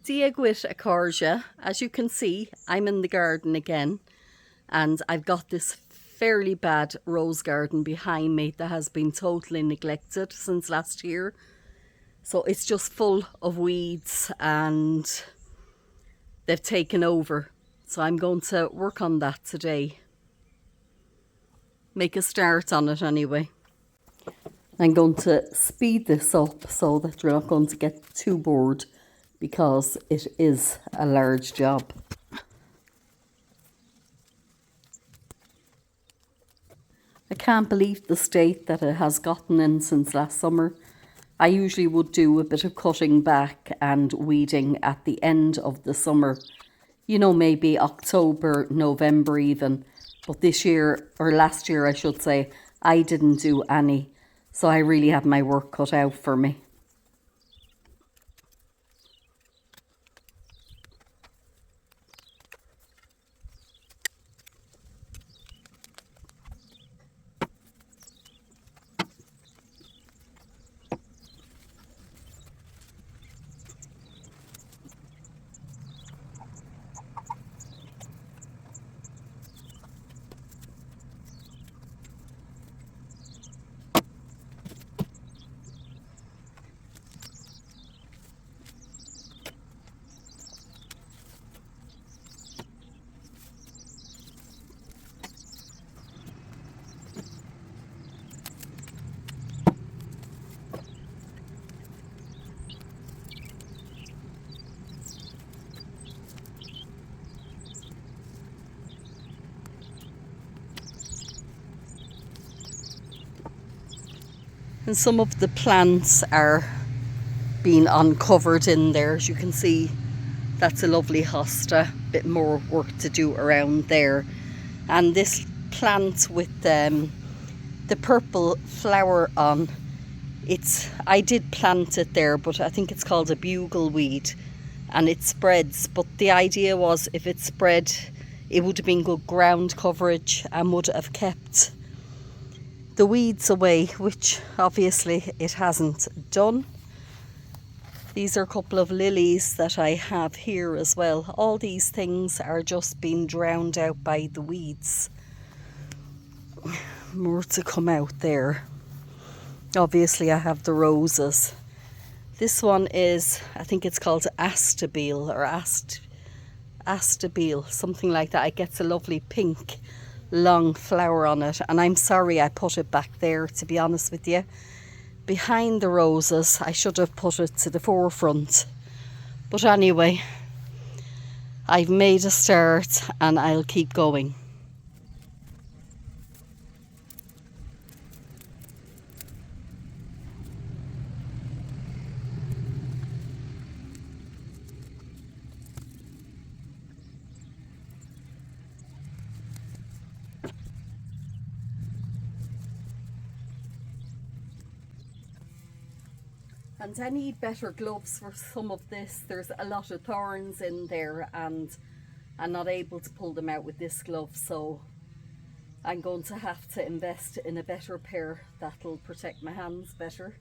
Diagwit Acorsia. As you can see, I'm in the garden again, and I've got this fairly bad rose garden behind me that has been totally neglected since last year. So it's just full of weeds and they've taken over. So I'm going to work on that today. Make a start on it anyway. I'm going to speed this up so that you're not going to get too bored because it is a large job. I can't believe the state that it has gotten in since last summer. I usually would do a bit of cutting back and weeding at the end of the summer. You know, maybe October, November even. But this year, or last year I should say, I didn't do any. So I really have my work cut out for me. And some of the plants are being uncovered in there. As you can see, that's a lovely hosta. Bit more work to do around there. And this plant with the purple flower on, I did plant it there, but I think it's called a bugleweed, and it spreads. But the idea was if it spread, it would have been good ground coverage and would have kept the weeds away, which obviously it hasn't done. These are a couple of lilies that I have here as well. All these things are just being drowned out by the weeds. More to come out there. Obviously I have the roses. This one is, I think it's called astabile or astabile, something like that. It gets a lovely pink long flower on it, and I'm sorry I put it back there, to be honest with you. Behind the roses, I should have put it to the forefront. But anyway, I've made a start and I'll keep going. And I need better gloves for some of this. There's a lot of thorns in there and I'm not able to pull them out with this glove, so I'm going to have to invest in a better pair that'll protect my hands better.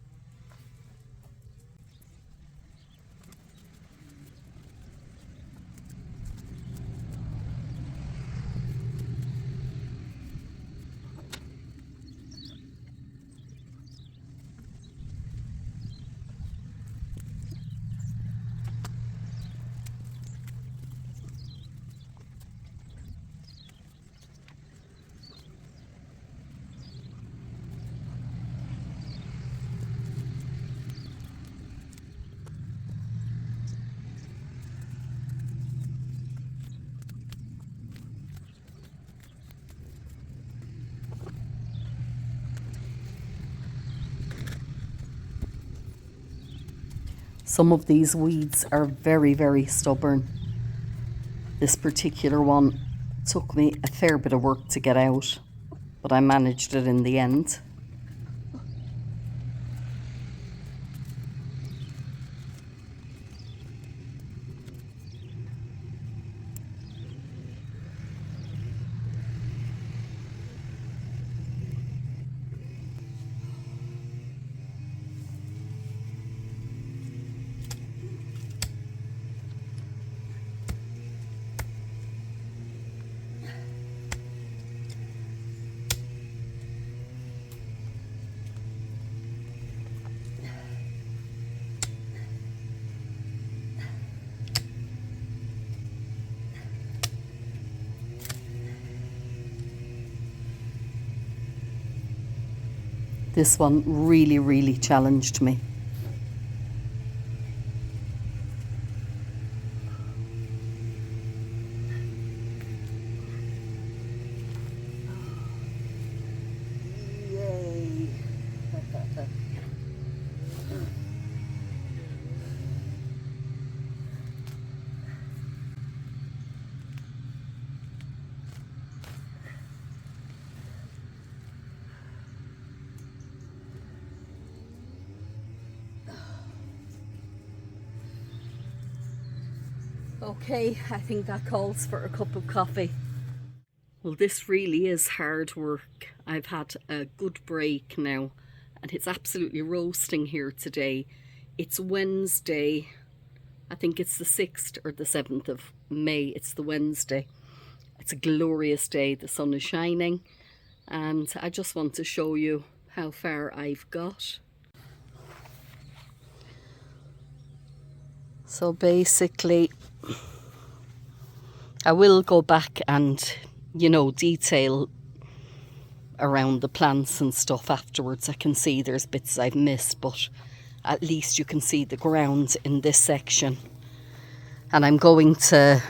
Some of these weeds are very, very stubborn. This particular one took me a fair bit of work to get out, but I managed it in the end. This one really, really challenged me. Yay! Okay, I think that calls for a cup of coffee. Well, this really is hard work. I've had a good break now, and it's absolutely roasting here today. It's Wednesday. I think it's the 6th or the 7th of May. It's the Wednesday. It's a glorious day. The sun is shining, and I just want to show you how far I've got. So basically, I will go back and, you know, detail around the plants and stuff afterwards. I can see there's bits I've missed, but at least you can see the ground in this section. And I'm going to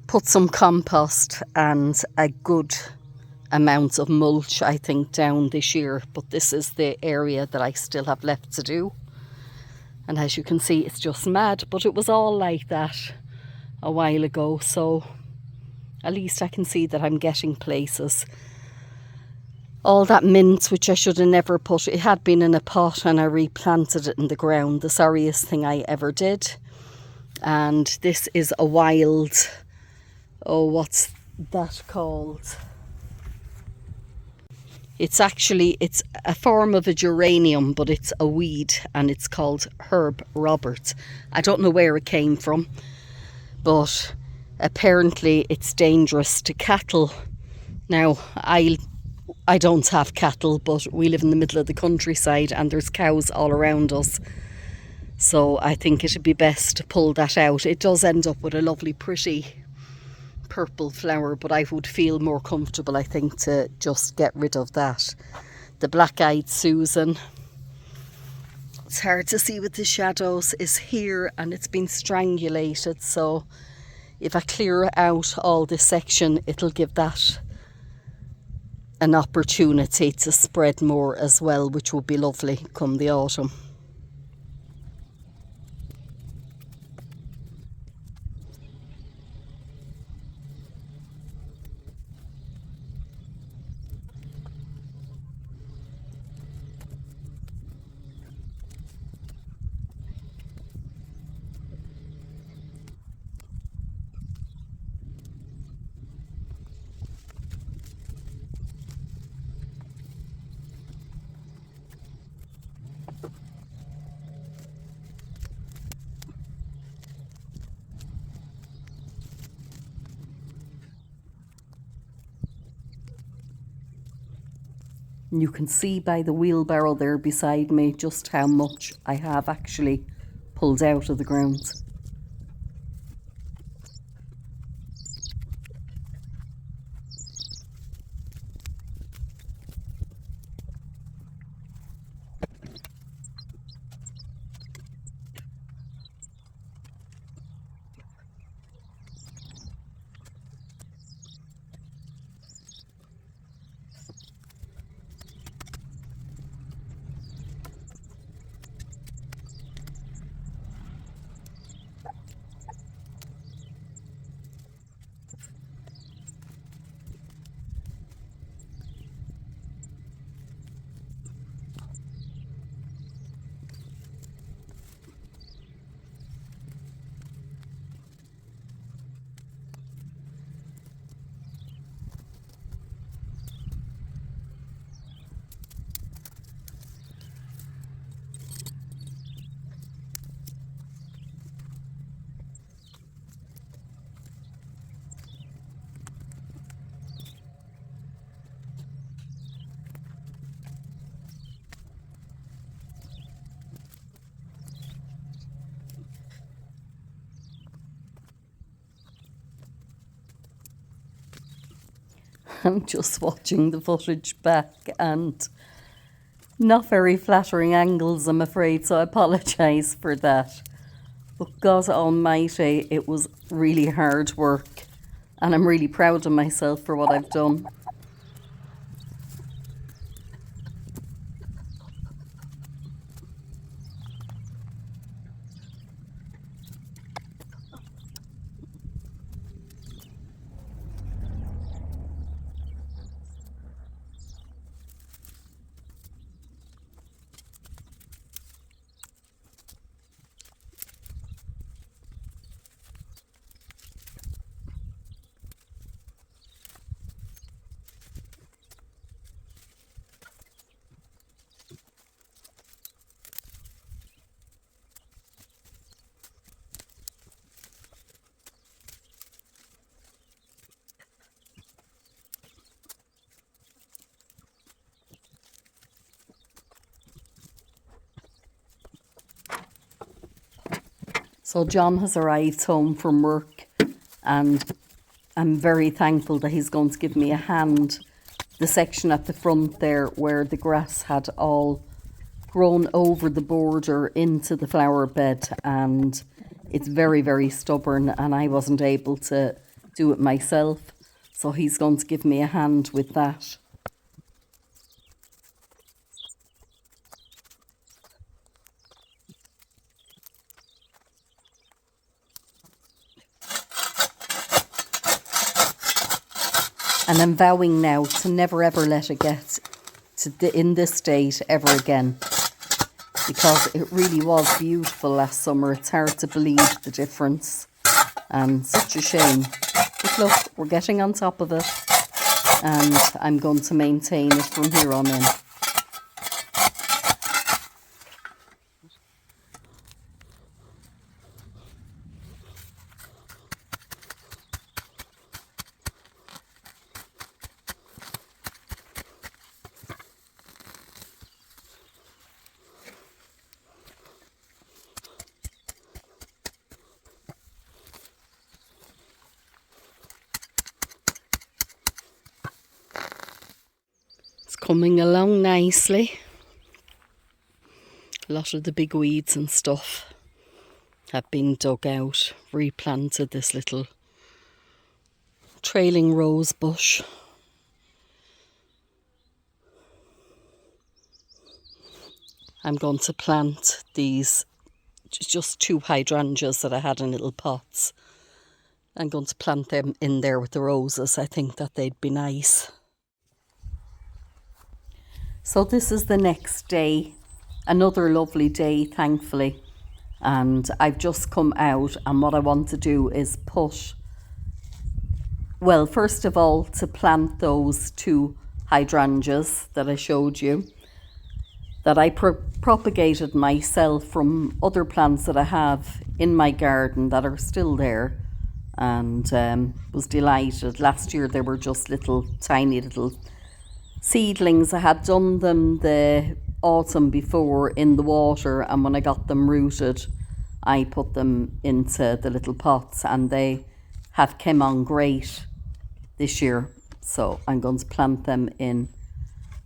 put some compost and a good amount of mulch, I think, down this year. But this is the area that I still have left to do. And as you can see, it's just mad, but it was all like that a while ago. So at least I can see that I'm getting places. All that mint, which I should have never put, it had been in a pot and I replanted it in the ground. The sorriest thing I ever did. And this is a wild, oh, what's that called? It's a form of a geranium, but it's a weed, and it's called Herb Robert. I don't know where it came from, but apparently it's dangerous to cattle. Now, I don't have cattle, but we live in the middle of the countryside and there's cows all around us. So I think it'd be best to pull that out. It does end up with a lovely, pretty purple flower, but I would feel more comfortable, I think, to just get rid of that. The black-eyed Susan, it's hard to see with the shadows, is here and it's been strangulated. So if I clear out all this section, it'll give that an opportunity to spread more as well, which would be lovely come the autumn. You can see by the wheelbarrow there beside me just how much I have actually pulled out of the ground. I'm just watching the footage back, and Not very flattering angles, I'm afraid, so I apologise for that. But God Almighty, it was really hard work, and I'm really proud of myself for what I've done. So John has arrived home from work, and I'm very thankful that he's going to give me a hand. The section at the front there where the grass had all grown over the border into the flower bed, and it's very, very stubborn, and I wasn't able to do it myself. So he's going to give me a hand with that. And I'm vowing now to never ever let it get in this state ever again, because it really was beautiful last summer. It's hard to believe the difference, and such a shame. But look, we're getting on top of it, and I'm going to maintain it from here on in. Coming along nicely. A lot of the big weeds and stuff have been dug out, replanted this little trailing rose bush. I'm going to plant these, just 2 hydrangeas that I had in little pots. I'm going to plant them in there with the roses. I think that they'd be nice. So this is the next day, another lovely day, thankfully. And I've just come out, and what I want to do is put, well, first of all, to plant those 2 hydrangeas that I showed you, that I propagated myself from other plants that I have in my garden that are still there, and was delighted. Last year they were just little tiny little seedlings. I had done them the autumn before in the water, and when I got them rooted I put them into the little pots, and they have come on great this year. So I'm going to plant them in,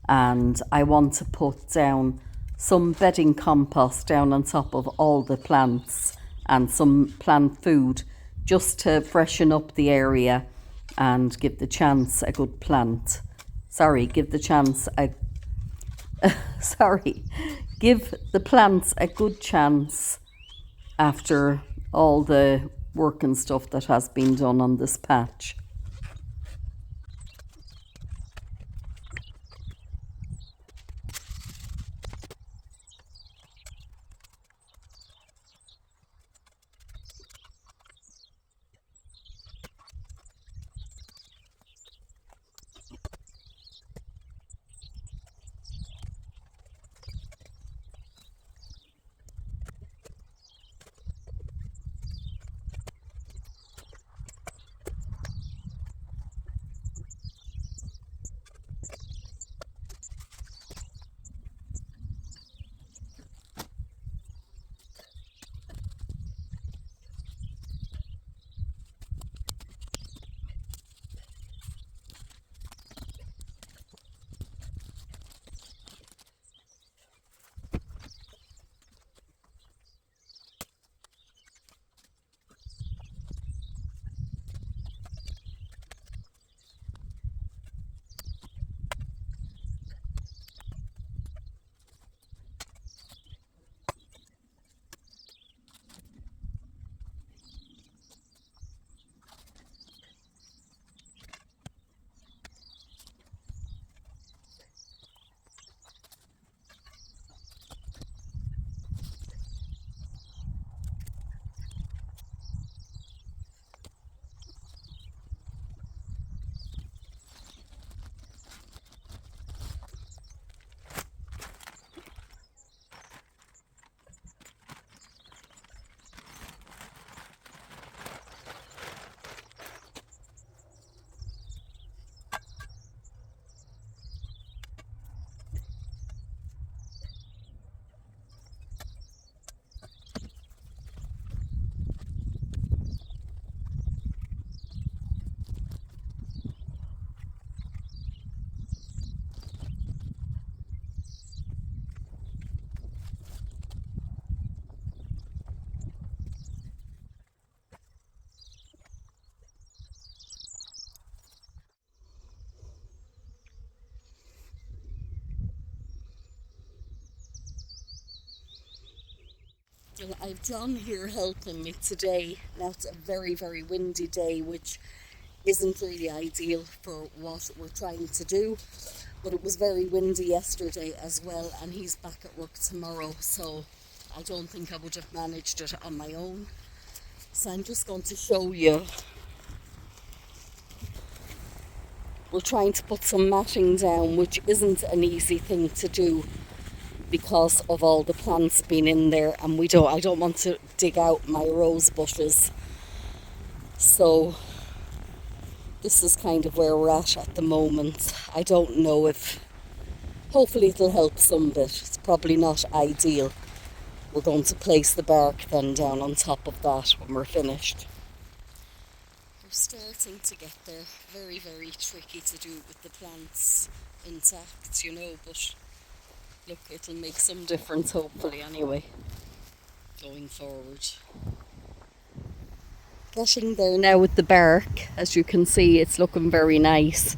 and I want to put down some bedding compost down on top of all the plants, and some plant food, just to freshen up the area and give the chance a good plant. Give the plants a good chance after all the work and stuff that has been done on this patch. Well, I've John here helping me today. Now it's a very, very windy day, which isn't really ideal for what we're trying to do. But it was very windy yesterday as well, and he's back at work tomorrow, so I don't think I would have managed it on my own. So I'm just going to show you. We're trying to put some matting down, which isn't an easy thing to do because of all the plants being in there, and I don't want to dig out my rose bushes. So this is kind of where we're at the moment. I don't know if, hopefully it'll help some bit. It's probably not ideal. We're going to place the bark then down on top of that when we're finished. We're starting to get there. Very, very tricky to do with the plants intact, but look, it'll make some difference hopefully anyway, going forward. Getting there now with the bark. As you can see, it's looking very nice.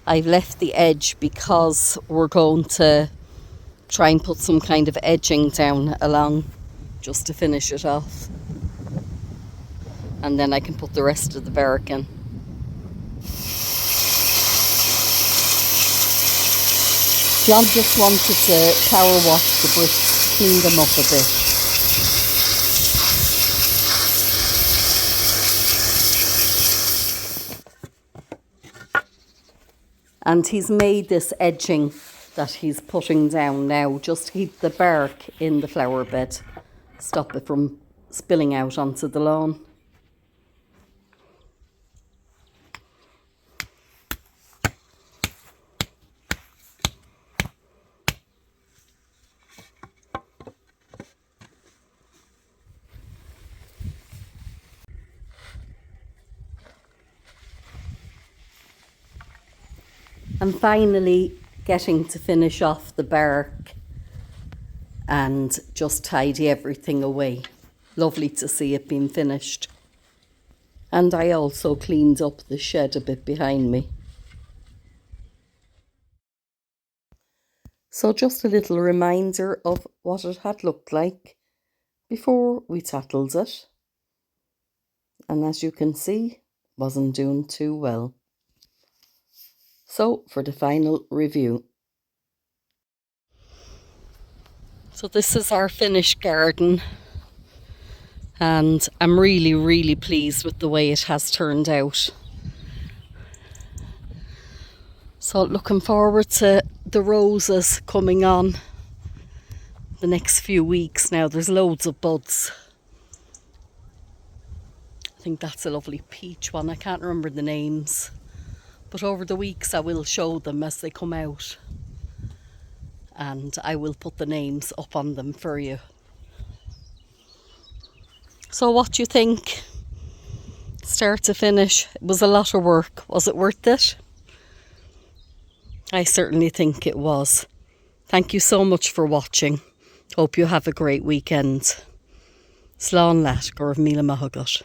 I've left the edge because we're going to try and put some kind of edging down along just to finish it off. And then I can put the rest of the bark in. John just wanted to power wash the bricks, clean them up a bit. And he's made this edging that he's putting down now just to keep the bark in the flower bed, stop it from spilling out onto the lawn. And finally getting to finish off the bark and just tidy everything away. Lovely to see it being finished. And I also cleaned up the shed a bit behind me. So just a little reminder of what it had looked like before we tattled it. And as you can see, wasn't doing too well. So for the final review. So this is our finished garden, and I'm really, really pleased with the way it has turned out. So looking forward to the roses coming on the next few weeks now. There's loads of buds. I think that's a lovely peach one. I can't remember the names. But over the weeks I will show them as they come out. And I will put the names up on them for you. So what do you think? Start to finish, it was a lot of work. Was it worth it? I certainly think it was. Thank you so much for watching. Hope you have a great weekend. Slán leat, gur míle maith agat.